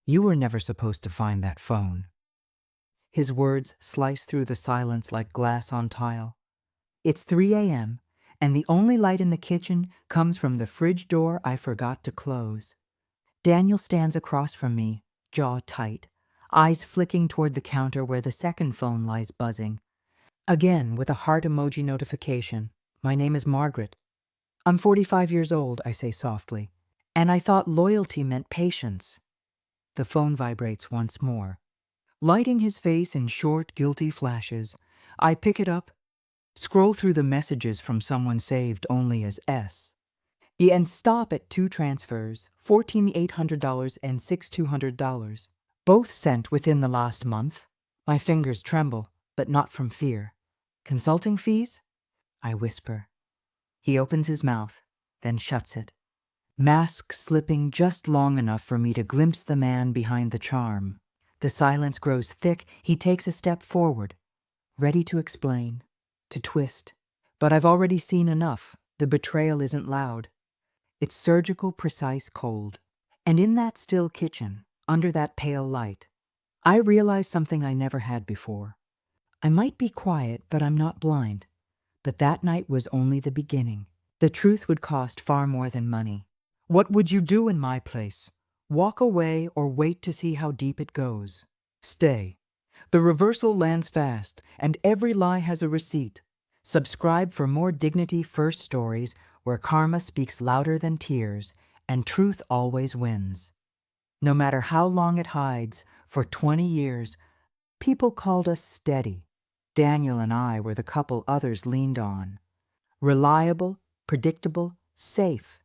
You were never supposed to find that phone. His words slice through the silence like glass on tile. It's 3 a.m., and the only light in the kitchen comes from the fridge door I forgot to close. Daniel stands across from me, jaw tight, eyes flicking toward the counter where the second phone lies buzzing. Again, with a heart emoji notification. My name is Margaret. I'm 45 years old, I say softly, and I thought loyalty meant patience. The phone vibrates once more. Lighting his face in short, guilty flashes, I pick it up, scroll through the messages from someone saved only as S, and stop at two transfers, $14,800 and $6,200, both sent within the last month. My fingers tremble, but not from fear. Consulting fees? I whisper. He opens his mouth, then shuts it. Mask slipping just long enough for me to glimpse the man behind the charm. The silence grows thick. He takes a step forward, ready to explain, to twist. But I've already seen enough. The betrayal isn't loud. It's surgical, precise, cold. And in that still kitchen, under that pale light, I realize something I never had before. I might be quiet, but I'm not blind. But that night was only the beginning. The truth would cost far more than money. What would you do in my place? Walk away or wait to see how deep it goes? Stay. The reversal lands fast, and every lie has a receipt. Subscribe for more Dignity First stories where karma speaks louder than tears and truth always wins. No matter how long it hides, for 20 years, people called us steady. Daniel and I were the couple others leaned on. Reliable, predictable, safe.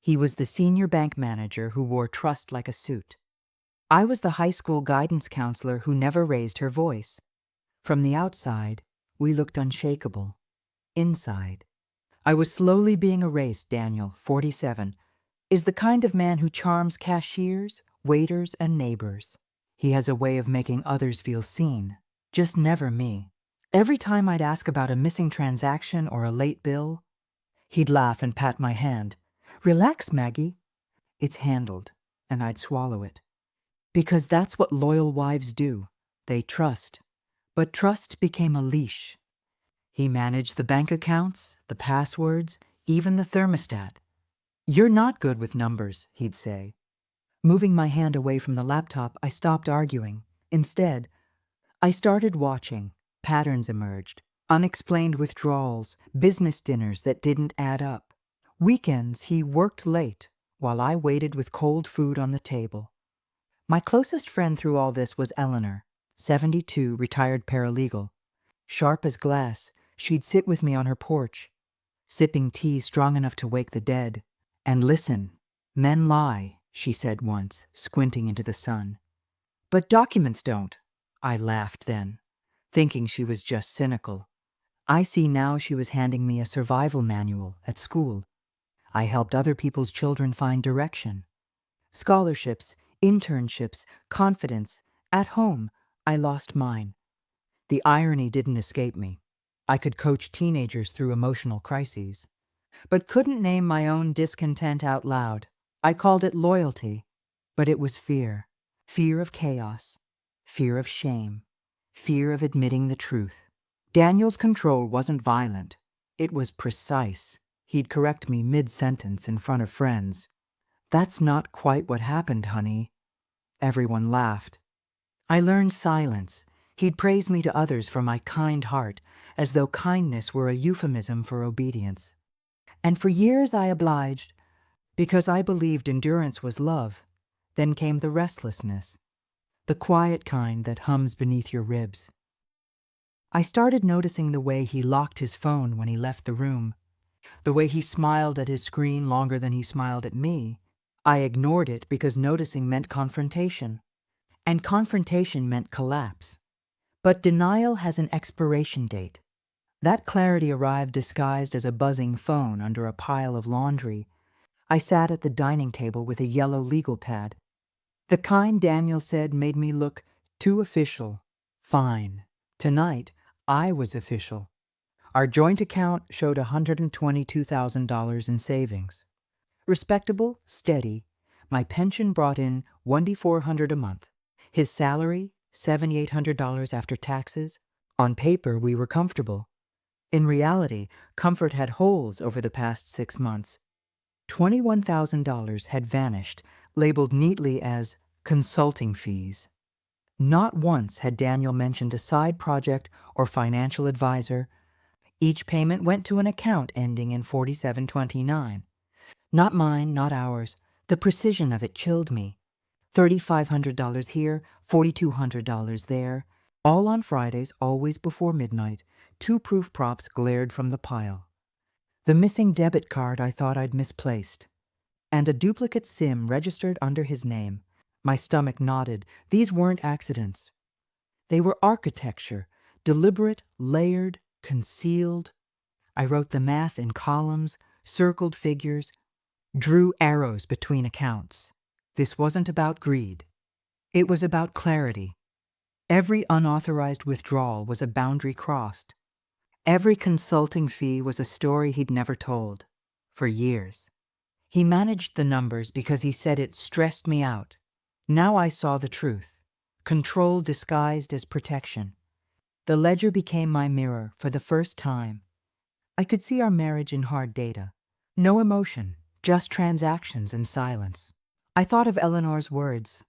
He was the senior bank manager who wore trust like a suit. I was the high school guidance counselor who never raised her voice. From the outside, we looked unshakable. Inside, I was slowly being erased. Daniel, 47, is the kind of man who charms cashiers, waiters, and neighbors. He has a way of making others feel seen, just never me. Every time I'd ask about a missing transaction or a late bill, he'd laugh and pat my hand. Relax, Maggie. It's handled, and I'd swallow it. Because that's what loyal wives do. They trust. But trust became a leash. He managed the bank accounts, the passwords, even the thermostat. You're not good with numbers, he'd say. Moving my hand away from the laptop, I stopped arguing. Instead, I started watching. Patterns emerged. Unexplained withdrawals, business dinners that didn't add up. Weekends, he worked late, while I waited with cold food on the table. My closest friend through all this was Eleanor, 72, retired paralegal. Sharp as glass, she'd sit with me on her porch, sipping tea strong enough to wake the dead. And listen, men lie, she said once, squinting into the sun. But documents don't. I laughed then, thinking she was just cynical. I see now she was handing me a survival manual at school. I helped other people's children find direction. Scholarships, internships, confidence. At home, I lost mine. The irony didn't escape me. I could coach teenagers through emotional crises, but couldn't name my own discontent out loud. I called it loyalty, but it was fear. Fear of chaos, fear of shame, fear of admitting the truth. Daniel's control wasn't violent. It was precise. He'd correct me mid-sentence in front of friends. That's not quite what happened, honey. Everyone laughed. I learned silence. He'd praise me to others for my kind heart, as though kindness were a euphemism for obedience. And for years I obliged, because I believed endurance was love. Then came the restlessness, the quiet kind that hums beneath your ribs. I started noticing the way he locked his phone when he left the room, the way he smiled at his screen longer than he smiled at me. I ignored it because noticing meant confrontation, and confrontation meant collapse. But denial has an expiration date. That clarity arrived disguised as a buzzing phone under a pile of laundry. I sat at the dining table with a yellow legal pad. The kind Daniel said made me look too official. Fine. Tonight, I was official. Our joint account showed $122,000 in savings. Respectable, steady, My pension brought in $1,400 a month. His salary, $7,800 after taxes. On paper, we were comfortable. In reality, comfort had holes over the past 6 months. $21,000 had vanished, labeled neatly as consulting fees. Not once had Daniel mentioned a side project or financial advisor. Each payment went to an account ending in 4729. Not mine, not ours. The precision of it chilled me. $3,500 here, $4,200 there. All on Fridays, always before midnight. 2 proof props glared from the pile. The missing debit card I thought I'd misplaced. And a duplicate SIM registered under his name. My stomach nodded. These weren't accidents. They were architecture, deliberate, layered, concealed. I wrote the math in columns, circled figures, drew arrows between accounts. This wasn't about greed. It was about clarity. Every unauthorized withdrawal was a boundary crossed. Every consulting fee was a story he'd never told. For years. He managed the numbers because he said it stressed me out. Now I saw the truth. Control disguised as protection. The ledger became my mirror for the first time. I could see our marriage in hard data. No emotion, just transactions and silence. I thought of Eleanor's words.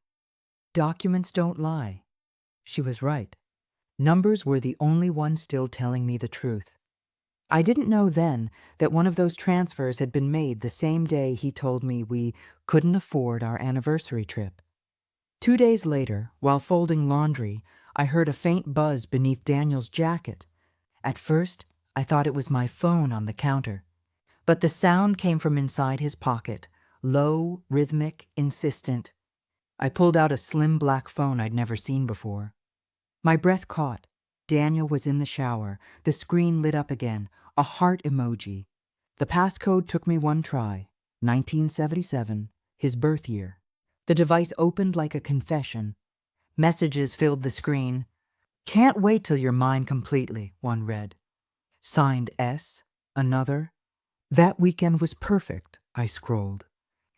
Documents don't lie. She was right. Numbers were the only ones still telling me the truth. I didn't know then that one of those transfers had been made the same day he told me we couldn't afford our anniversary trip. 2 days later, while folding laundry, I heard a faint buzz beneath Daniel's jacket. At first, I thought it was my phone on the counter. But the sound came from inside his pocket, low, rhythmic, insistent. I pulled out a slim black phone I'd never seen before. My breath caught. Daniel was in the shower. The screen lit up again, a heart emoji. The passcode took me one try. 1977, his birth year. The device opened like a confession. Messages filled the screen. Can't wait till you're mine completely, one read. Signed S, another. That weekend was perfect, I scrolled.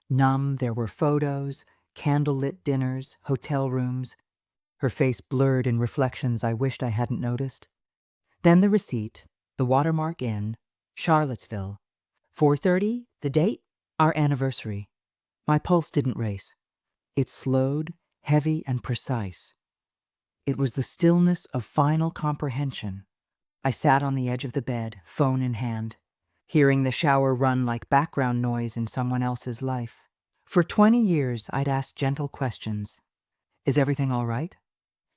Numb, there were photos, candlelit dinners, hotel rooms. Her face blurred in reflections I wished I hadn't noticed. Then the receipt, the Watermark Inn, Charlottesville. 4:30, the date? Our anniversary. My pulse didn't race. It slowed, heavy and precise. It was the stillness of final comprehension. I sat on the edge of the bed, phone in hand, hearing the shower run like background noise in someone else's life. For 20 years, I'd asked gentle questions. Is everything all right?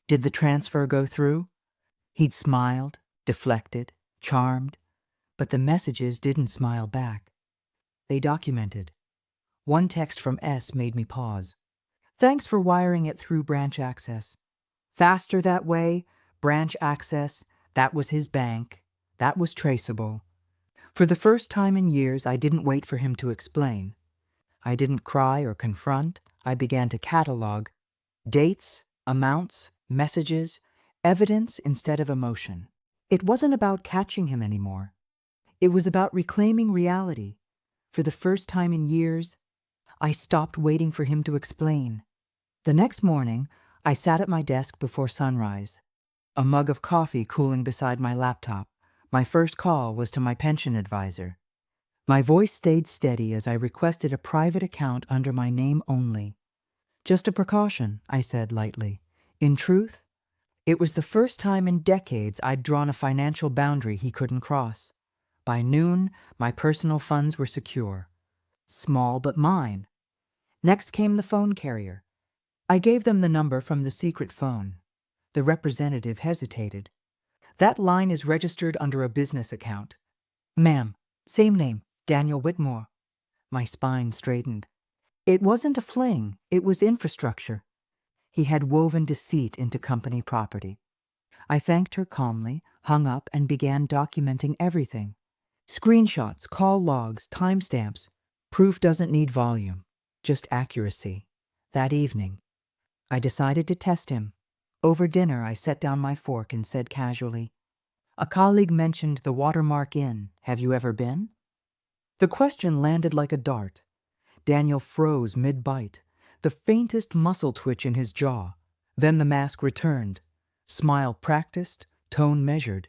Did the transfer go through? He'd smiled, deflected, charmed, but the messages didn't smile back. They documented. One text from S made me pause. Thanks for wiring it through branch access. Faster that way, branch access, that was his bank, that was traceable. For the first time in years, I didn't wait for him to explain. I didn't cry or confront. I began to catalog. Dates, amounts, messages, evidence instead of emotion. It wasn't about catching him anymore. It was about reclaiming reality. For the first time in years, I stopped waiting for him to explain. The next morning, I sat at my desk before sunrise, a mug of coffee cooling beside my laptop. My first call was to my pension advisor. My voice stayed steady as I requested a private account under my name only. Just a precaution, I said lightly. In truth, it was the first time in decades I'd drawn a financial boundary he couldn't cross. By noon, my personal funds were secure. Small but mine. Next came the phone carrier. I gave them the number from the secret phone. The representative hesitated. That line is registered under a business account. Ma'am, same name, Daniel Whitmore. My spine straightened. It wasn't a fling, it was infrastructure. He had woven deceit into company property. I thanked her calmly, hung up, and began documenting everything. Screenshots, call logs, timestamps. Proof doesn't need volume, just accuracy. That evening, I decided to test him. Over dinner, I set down my fork and said casually, a colleague mentioned the Watermark Inn. Have you ever been? The question landed like a dart. Daniel froze mid-bite, the faintest muscle twitch in his jaw. Then the mask returned. Smile practiced, tone measured.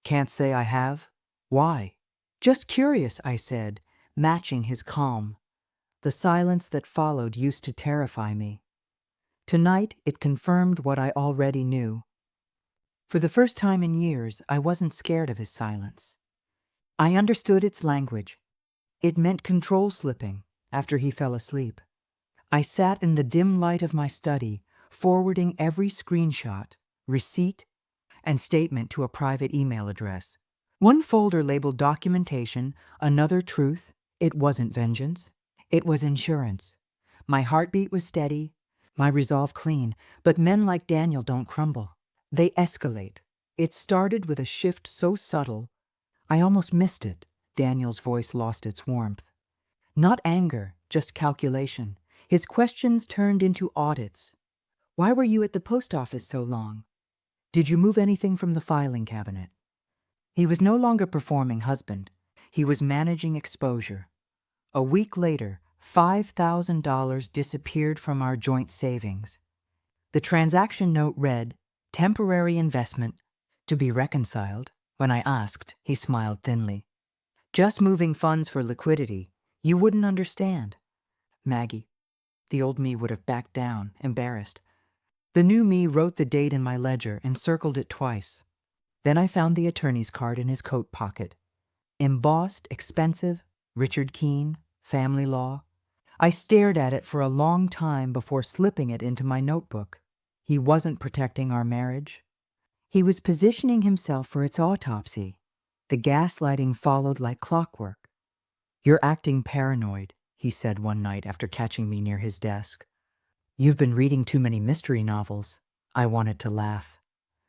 Can't say I have. Why? Just curious, I said, matching his calm. The silence that followed used to terrify me. Tonight, it confirmed what I already knew. For the first time in years, I wasn't scared of his silence. I understood its language. It meant control slipping after he fell asleep. I sat in the dim light of my study, forwarding every screenshot, receipt, and statement to a private email address. One folder labeled documentation, another truth. It wasn't vengeance. It was insurance. My heartbeat was steady, my resolve clean, but men like Daniel don't crumble. They escalate. It started with a shift so subtle, I almost missed it. Daniel's voice lost its warmth. Not anger, just calculation. His questions turned into audits. Why were you at the post office so long? Did you move anything from the filing cabinet? He was no longer performing husband. He was managing exposure. A week later, $5,000 disappeared from our joint savings. The transaction note read, temporary investment, to be reconciled. When I asked, he smiled thinly. Just moving funds for liquidity. You wouldn't understand. Maggie. The old me would have backed down, embarrassed. The new me wrote the date in my ledger and circled it twice. Then I found the attorney's card in his coat pocket. Embossed, expensive, Richard Keene, family law. I stared at it for a long time before slipping it into my notebook. He wasn't protecting our marriage. He was positioning himself for its autopsy. The gaslighting followed like clockwork. You're acting paranoid, he said one night after catching me near his desk. You've been reading too many mystery novels. I wanted to laugh.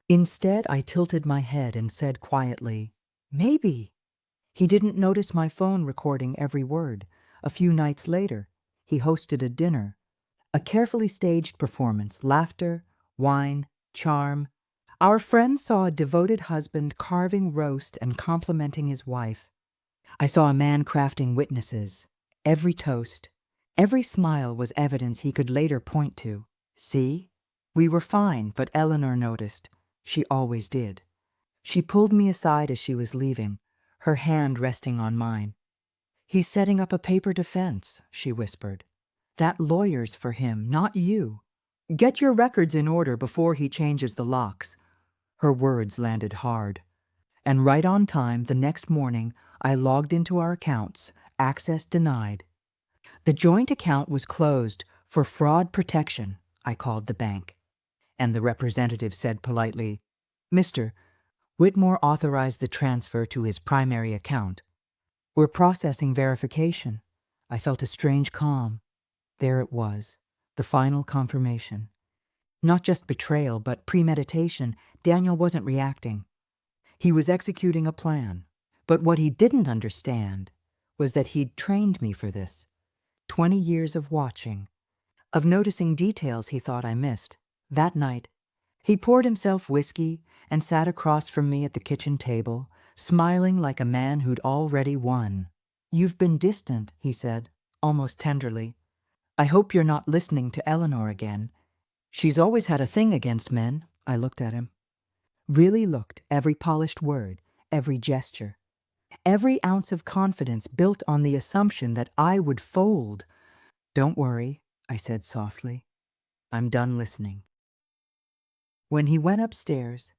Instead, I tilted my head and said quietly, maybe. He didn't notice my phone recording every word. A few nights later, he hosted a dinner. A carefully staged performance, laughter, wine, charm. Our friends saw a devoted husband carving roast and complimenting his wife. I saw a man crafting witnesses. Every toast, every smile was evidence he could later point to. See? We were fine, but Eleanor noticed. She always did. She pulled me aside as she was leaving, her hand resting on mine. He's setting up a paper defense, she whispered. That lawyer's for him, not you. Get your records in order before he changes the locks. Her words landed hard. And right on time, the next morning, I logged into our accounts, access denied. The joint account was closed for fraud protection, I called the bank. And the representative said politely, Mr. Whitmore authorized the transfer to his primary account. We're processing verification. I felt a strange calm. There it was, the final confirmation. Not just betrayal, but premeditation. Daniel wasn't reacting. He was executing a plan. But what he didn't understand was that he'd trained me for this. 20 years of watching, of noticing details he thought I missed. That night, he poured himself whiskey and sat across from me at the kitchen table, smiling like a man who'd already won. You've been distant, he said, almost tenderly. I hope you're not listening to Eleanor again. She's always had a thing against men. I looked at him. Really looked, every polished word, every gesture. Every ounce of confidence built on the assumption that I would fold. Don't worry, I said softly. I'm done listening. When he went upstairs,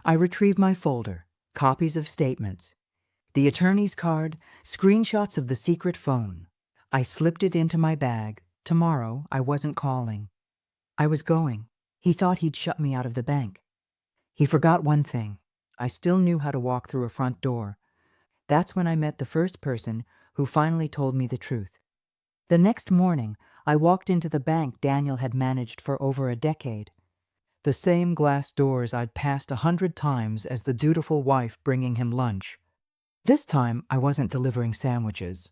I retrieved my folder, copies of statements, the attorney's card, screenshots of the secret phone. I slipped it into my bag. Tomorrow, I wasn't calling. I was going. He thought he'd shut me out of the bank. He forgot one thing. I still knew how to walk through a front door. That's when I met the first person who finally told me the truth. The next morning, I walked into the bank Daniel had managed for over a decade. The same glass doors I'd passed 100 times as the dutiful wife bringing him lunch. This time, I wasn't delivering sandwiches.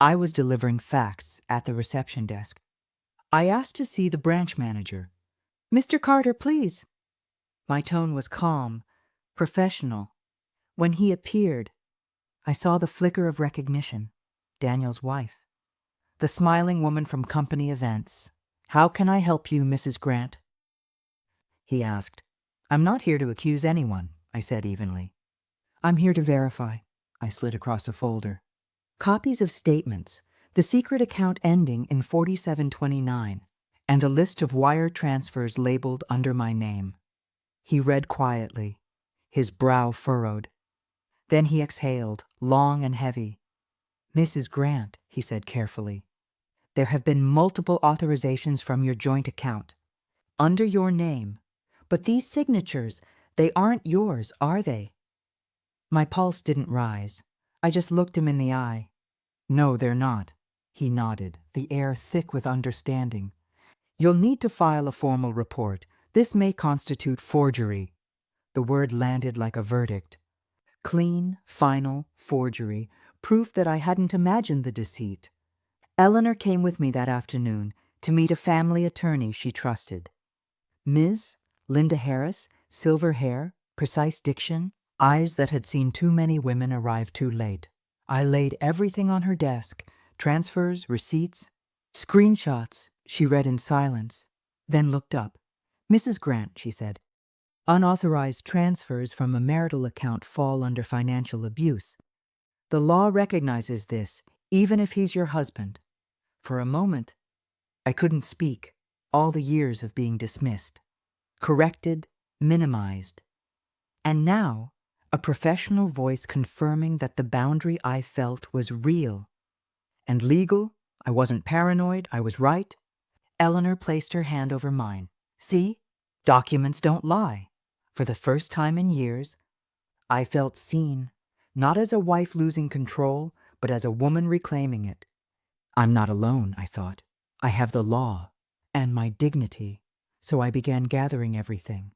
I was delivering facts at the reception desk. I asked to see the branch manager. Mr. Carter, please. My tone was calm, professional. When he appeared, I saw the flicker of recognition. Daniel's wife. the smiling woman from company events. "How can I help you, Mrs. Grant?" he asked. "I'm not here to accuse anyone," I said evenly. "I'm here to verify." I slid across a folder. Copies of statements, the secret account ending in 4729, and a list of wire transfers labeled under my name. He read quietly, his brow furrowed. Then he exhaled, long and heavy. "Mrs. Grant," he said carefully, "there have been multiple authorizations from your joint account, under your name, but these signatures, they aren't yours, are they?" My pulse didn't rise. I just looked him in the eye. "No, they're not." He nodded, the air thick with understanding. "You'll need to file a formal report. This may constitute forgery." The word landed like a verdict. Clean, final forgery, proof that I hadn't imagined the deceit. Eleanor came with me that afternoon to meet a family attorney she trusted. Ms. Linda Harris, silver hair, precise diction, eyes that had seen too many women arrive too late. I laid everything on her desk, transfers, receipts, screenshots. She read in silence, then looked up. "Mrs. Grant," she said, "unauthorized transfers from a marital account fall under financial abuse. The law recognizes this, even if he's your husband." For a moment, I couldn't speak. All the years of being dismissed, corrected, minimized. And now, a professional voice confirming that the boundary I felt was real and legal. I wasn't paranoid. I was right. Eleanor placed her hand over mine. "See? Documents don't lie." For the first time in years, I felt seen, not as a wife losing control, but as a woman reclaiming it. I'm not alone, I thought. I have the law and my dignity. So I began gathering everything.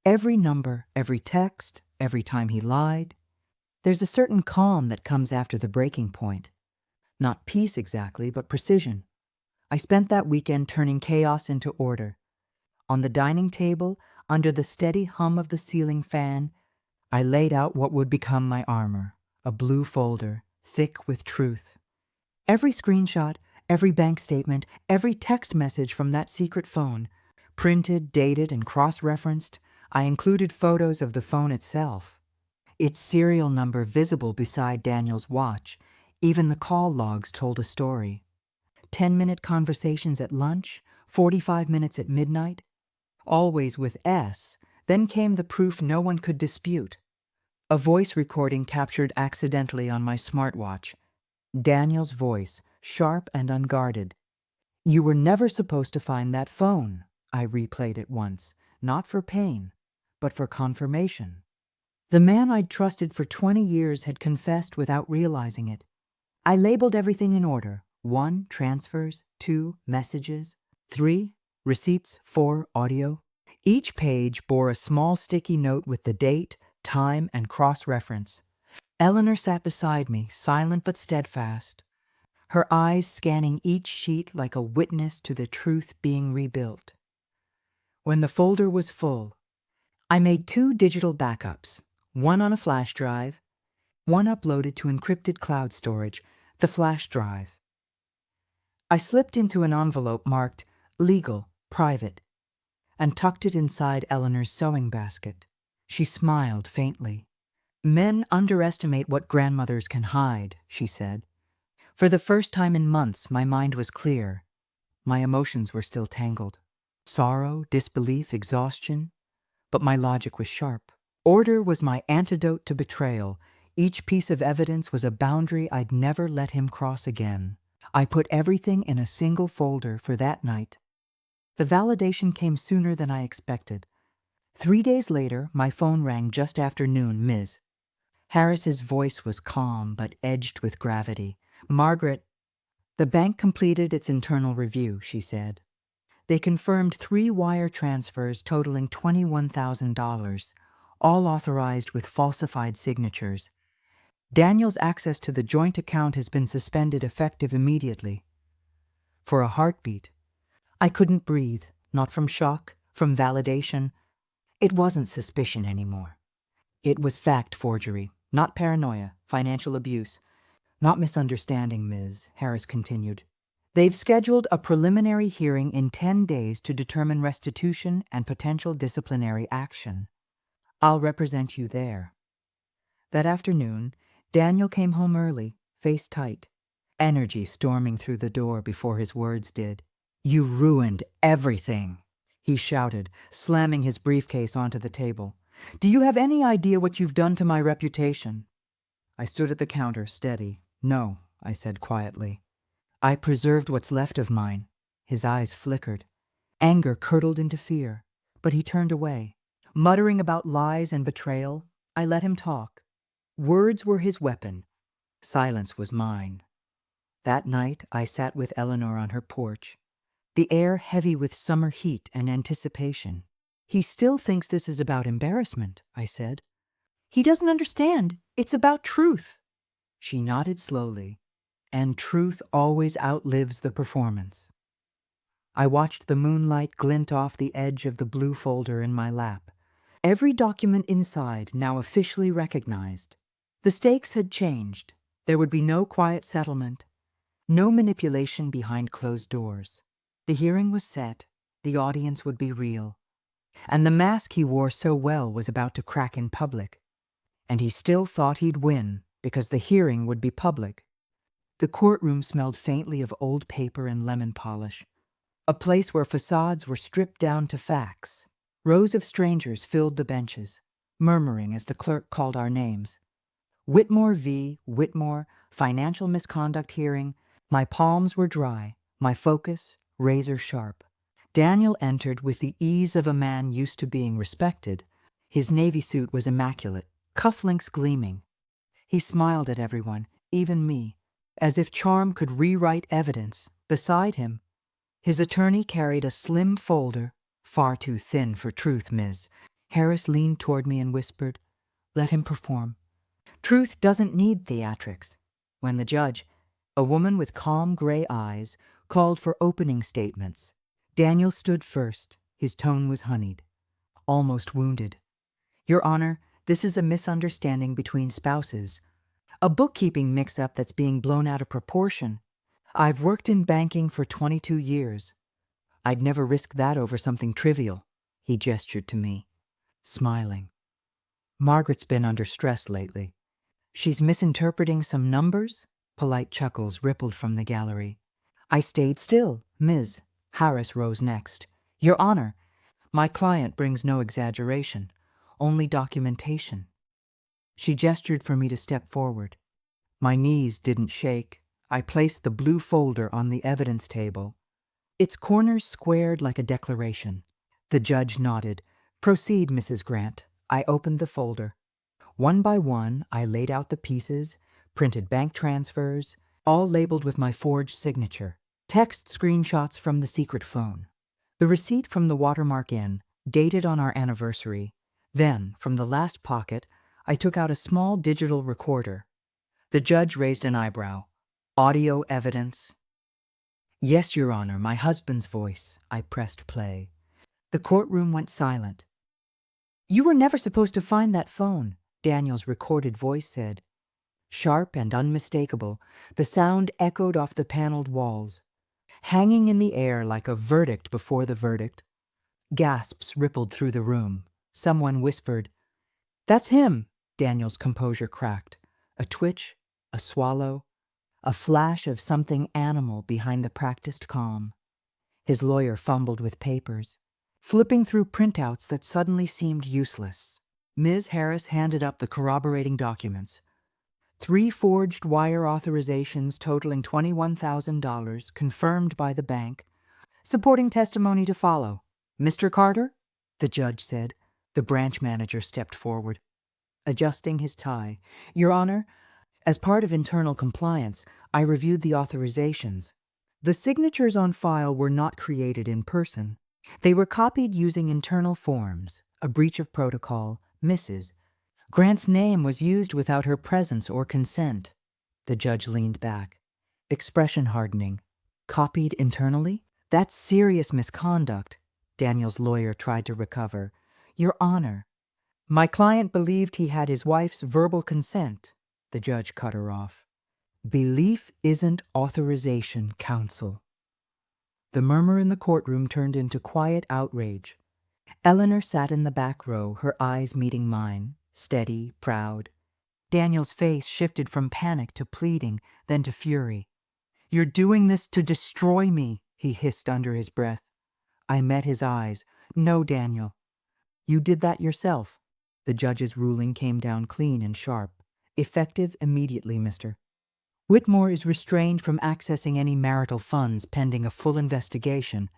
Every number, every text, every time he lied. There's a certain calm that comes after the breaking point. Not peace exactly, but precision. I spent that weekend turning chaos into order. On the dining table, under the steady hum of the ceiling fan, I laid out what would become my armor, a blue folder, thick with truth. Every screenshot, every bank statement, every text message from that secret phone, printed, dated, and cross-referenced. I included photos of the phone itself, its serial number visible beside Daniel's watch. Even the call logs told a story. 10-minute conversations at lunch, 45 minutes at midnight, always with S. Then came the proof no one could dispute. A voice recording captured accidentally on my smartwatch. Daniel's voice, sharp and unguarded. "You were never supposed to find that phone." I replayed it once, not for pain, but for confirmation. The man I'd trusted for 20 years had confessed without realizing it. I labeled everything in order. 1, transfers. 2, messages. 3, receipts. 4, audio. Each page bore a small sticky note with the date, time, and cross-reference. Eleanor sat beside me, silent but steadfast, her eyes scanning each sheet like a witness to the truth being rebuilt. When the folder was full, I made 2 digital backups, one on a flash drive, one uploaded to encrypted cloud storage, the flash drive. I slipped into an envelope marked "Legal, Private," and tucked it inside Eleanor's sewing basket. She smiled faintly. "Men underestimate what grandmothers can hide," she said. For the first time in months, my mind was clear. My emotions were still tangled. Sorrow, disbelief, exhaustion. But my logic was sharp. Order was my antidote to betrayal. Each piece of evidence was a boundary I'd never let him cross again. I put everything in a single folder for that night. The validation came sooner than I expected. 3 days later, my phone rang just after noon, Ms. Harris's voice was calm but edged with gravity. "Margaret, the bank completed its internal review," she said. They confirmed 3 wire transfers totaling $21,000, all authorized with falsified signatures. Daniel's access to the joint account has been suspended effective immediately. For a heartbeat, I couldn't breathe, not from shock, from validation. It wasn't suspicion anymore. It was fact forgery, not paranoia, financial abuse, not misunderstanding, Ms. Harris continued. They've scheduled a preliminary hearing in 10 days to determine restitution and potential disciplinary action. I'll represent you there. That afternoon, Daniel came home early, face tight, energy storming through the door before his words did. "You ruined everything," he shouted, slamming his briefcase onto the table. "Do you have any idea what you've done to my reputation?" I stood at the counter, steady. "No," I said quietly. "I preserved what's left of mine." His eyes flickered. Anger curdled into fear, but he turned away. Muttering about lies and betrayal, I let him talk. Words were his weapon. Silence was mine. That night, I sat with Eleanor on her porch, the air heavy with summer heat and anticipation. "He still thinks this is about embarrassment," I said. "He doesn't understand. It's about truth." She nodded slowly, and truth always outlives the performance. I watched the moonlight glint off the edge of the blue folder in my lap. Every document inside now officially recognized. The stakes had changed. There would be no quiet settlement, no manipulation behind closed doors. The hearing was set, the audience would be real. And the mask he wore so well was about to crack in public. And he still thought he'd win because the hearing would be public. The courtroom smelled faintly of old paper and lemon polish, a place where facades were stripped down to facts. Rows of strangers filled the benches, murmuring as the clerk called our names. Whitmore v. Whitmore, financial misconduct hearing. My palms were dry, my focus razor sharp. Daniel entered with the ease of a man used to being respected. His navy suit was immaculate, cufflinks gleaming. He smiled at everyone, even me, as if charm could rewrite evidence. Beside him, his attorney carried a slim folder, far too thin for truth, Ms. Harris leaned toward me and whispered, "Let him perform. Truth doesn't need theatrics." When the judge, a woman with calm gray eyes, called for opening statements, Daniel stood first. His tone was honeyed, almost wounded. "Your Honor, this is a misunderstanding between spouses. A bookkeeping mix-up that's being blown out of proportion. I've worked in banking for 22 years. I'd never risk that over something trivial." He gestured to me, smiling. "Margaret's been under stress lately. She's misinterpreting some numbers?" Polite chuckles rippled from the gallery. I stayed still. "Ms." Harris rose next. "Your Honor, my client brings no exaggeration, only documentation." She gestured for me to step forward. My knees didn't shake. I placed the blue folder on the evidence table, its corners squared like a declaration. The judge nodded. "Proceed, Mrs. Grant." I opened the folder. One by one, I laid out the pieces, printed bank transfers, all labeled with my forged signature, text screenshots from the secret phone, the receipt from the Watermark Inn, dated on our anniversary. Then, from the last pocket, I took out a small digital recorder. The judge raised an eyebrow. "Audio evidence?" "Yes, Your Honor, my husband's voice." I pressed play. The courtroom went silent. "You were never supposed to find that phone," Daniel's recorded voice said. Sharp and unmistakable, the sound echoed off the paneled walls, hanging in the air like a verdict before the verdict. Gasps rippled through the room. Someone whispered, "That's him." Daniel's composure cracked. A twitch, a swallow, a flash of something animal behind the practiced calm. His lawyer fumbled with papers, flipping through printouts that suddenly seemed useless. Ms. Harris handed up the corroborating documents. 3 forged wire authorizations totaling $21,000 confirmed by the bank, supporting testimony to follow. "Mr. Carter?" the judge said. The branch manager stepped forward, adjusting his tie. "Your Honor, as part of internal compliance, I reviewed the authorizations. The signatures on file were not created in person. They were copied using internal forms, a breach of protocol, Mrs. Grant's name was used without her presence or consent." The judge leaned back, expression hardening. "Copied internally? That's serious misconduct." Daniel's lawyer tried to recover. "Your Honor, my client believed he had his wife's verbal consent." The judge cut her off. Belief isn't authorization, counsel. The murmur in the courtroom turned into quiet outrage. Eleanor sat in the back row, her eyes meeting mine, steady, proud. Daniel's face shifted from panic to pleading, then to fury. "You're doing this to destroy me," he hissed under his breath. I met his eyes. "No, Daniel. You did that yourself." The judge's ruling came down clean and sharp. "Effective immediately, mister. Whitmore is restrained from accessing any marital funds pending a full investigation.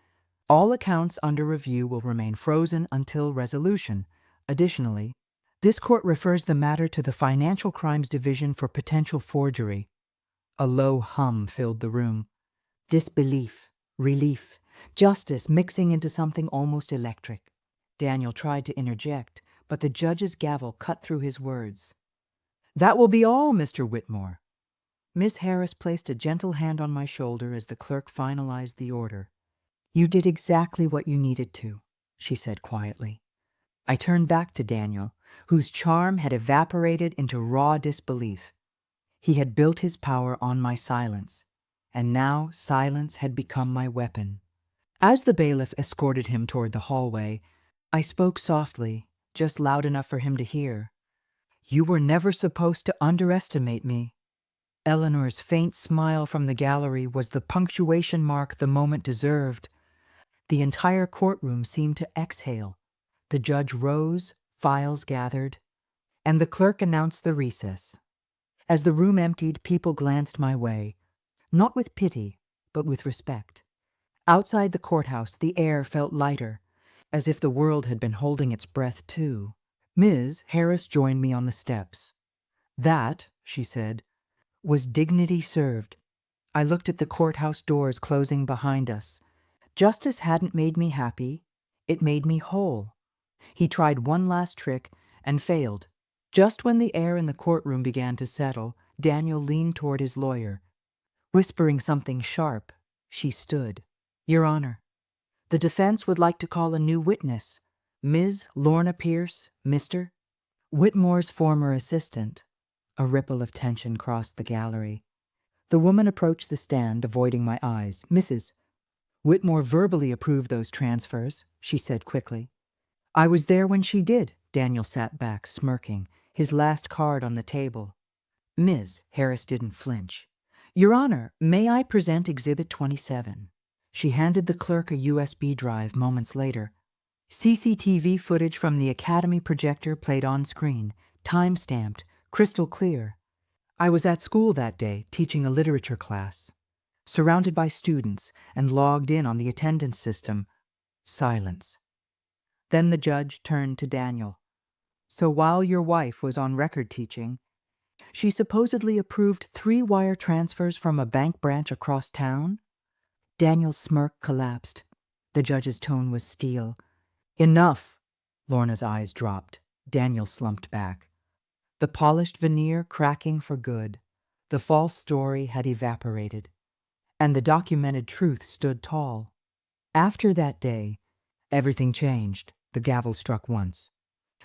All accounts under review will remain frozen until resolution. Additionally, this court refers the matter to the Financial Crimes Division for potential forgery." A low hum filled the room. Disbelief, relief, justice mixing into something almost electric. Daniel tried to interject, but the judge's gavel cut through his words. "That will be all, Mr. Whitmore." Miss Harris placed a gentle hand on my shoulder as the clerk finalized the order. "You did exactly what you needed to," she said quietly. I turned back to Daniel, whose charm had evaporated into raw disbelief. He had built his power on my silence, and now silence had become my weapon. As the bailiff escorted him toward the hallway, I spoke softly, just loud enough for him to hear. "You were never supposed to underestimate me." Eleanor's faint smile from the gallery was the punctuation mark the moment deserved. The entire courtroom seemed to exhale. The judge rose, files gathered, and the clerk announced the recess. As the room emptied, people glanced my way, not with pity, but with respect. Outside the courthouse, the air felt lighter, as if the world had been holding its breath too. Ms. Harris joined me on the steps. "That," she said, "was dignity served." I looked at the courthouse doors closing behind us. Justice hadn't made me happy. It made me whole. He tried one last trick and failed. Just when the air in the courtroom began to settle, Daniel leaned toward his lawyer. Whispering something sharp, she stood. "Your Honor, the defense would like to call a new witness, Ms. Lorna Pierce, Mr. Whitmore's former assistant." A ripple of tension crossed the gallery. The woman approached the stand, avoiding my eyes. "Mrs. Whitmore verbally approved those transfers," she said quickly. "I was there when she did." Daniel sat back, smirking, his last card on the table. Ms. Harris didn't flinch. "Your Honor, may I present Exhibit 27? She handed the clerk a USB drive moments later. CCTV footage from the Academy projector played on screen, time-stamped, crystal clear. I was at school that day, teaching a literature class. Surrounded by students and logged in on the attendance system. Silence. Then the judge turned to Daniel. "So while your wife was on record teaching, she supposedly approved 3 wire transfers from a bank branch across town?" Daniel's smirk collapsed. The judge's tone was steel. "Enough." Lorna's eyes dropped. Daniel slumped back. The polished veneer cracking for good. The false story had evaporated. And the documented truth stood tall. After that day, everything changed. The gavel struck once.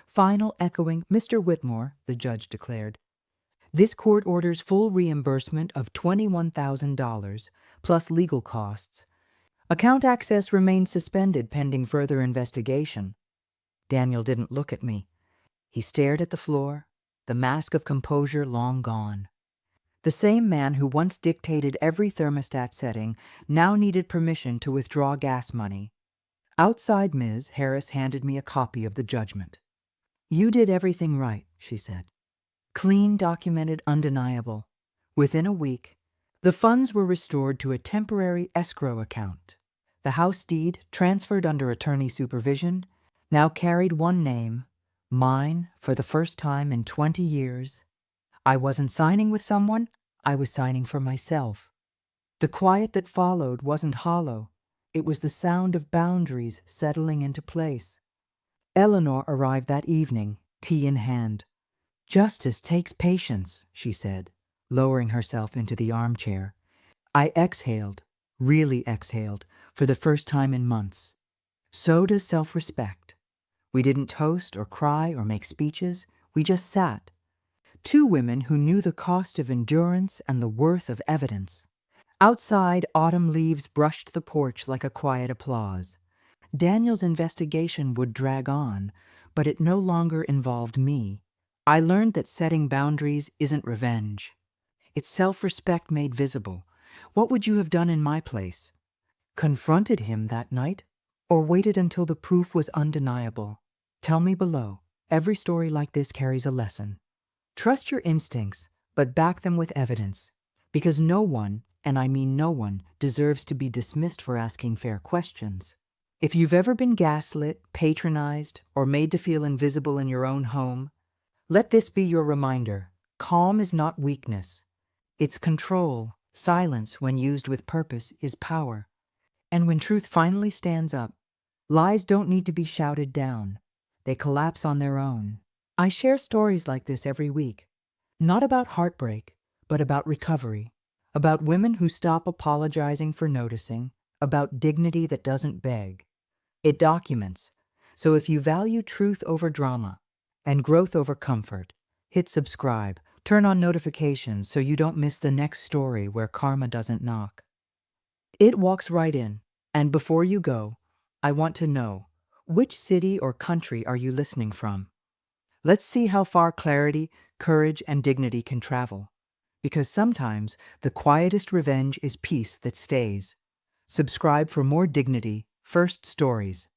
Final echoing, "Mr. Whitmore," the judge declared, "this court orders full reimbursement of $21,000 plus legal costs. Account access remains suspended pending further investigation." Daniel didn't look at me. He stared at the floor, the mask of composure long gone. The same man who once dictated every thermostat setting now needed permission to withdraw gas money. Outside, Ms. Harris handed me a copy of the judgment. "You did everything right," she said. "Clean, documented, undeniable. Within a week, the funds were restored to a temporary escrow account. The house deed, transferred under attorney supervision, now carried one name, mine, for the first time in 20 years. I wasn't signing with someone, I was signing for myself. The quiet that followed wasn't hollow. It was the sound of boundaries settling into place. Eleanor arrived that evening, tea in hand. "Justice takes patience," she said, lowering herself into the armchair. I exhaled, really exhaled, for the first time in months. So does self-respect. We didn't toast or cry or make speeches. We just sat. Two women who knew the cost of endurance and the worth of evidence. Outside, autumn leaves brushed the porch like a quiet applause. Daniel's investigation would drag on, but it no longer involved me. I learned that setting boundaries isn't revenge. It's self-respect made visible. What would you have done in my place? Confronted him that night? Or waited until the proof was undeniable? Tell me below. Every story like this carries a lesson. Trust your instincts, but back them with evidence. Because no one, and I mean no one, deserves to be dismissed for asking fair questions. If you've ever been gaslit, patronized, or made to feel invisible in your own home, let this be your reminder. Calm is not weakness. It's control. Silence, when used with purpose, is power. And when truth finally stands up, lies don't need to be shouted down. They collapse on their own. I share stories like this every week. Not about heartbreak, but about recovery. About women who stop apologizing for noticing. About dignity that doesn't beg. It documents. So if you value truth over drama and growth over comfort, hit subscribe. Turn on notifications so you don't miss the next story where karma doesn't knock. It walks right in. And before you go, I want to know, which city or country are you listening from? Let's see how far clarity, courage, and dignity can travel. Because sometimes the quietest revenge is peace that stays. Subscribe for more dignity, first stories.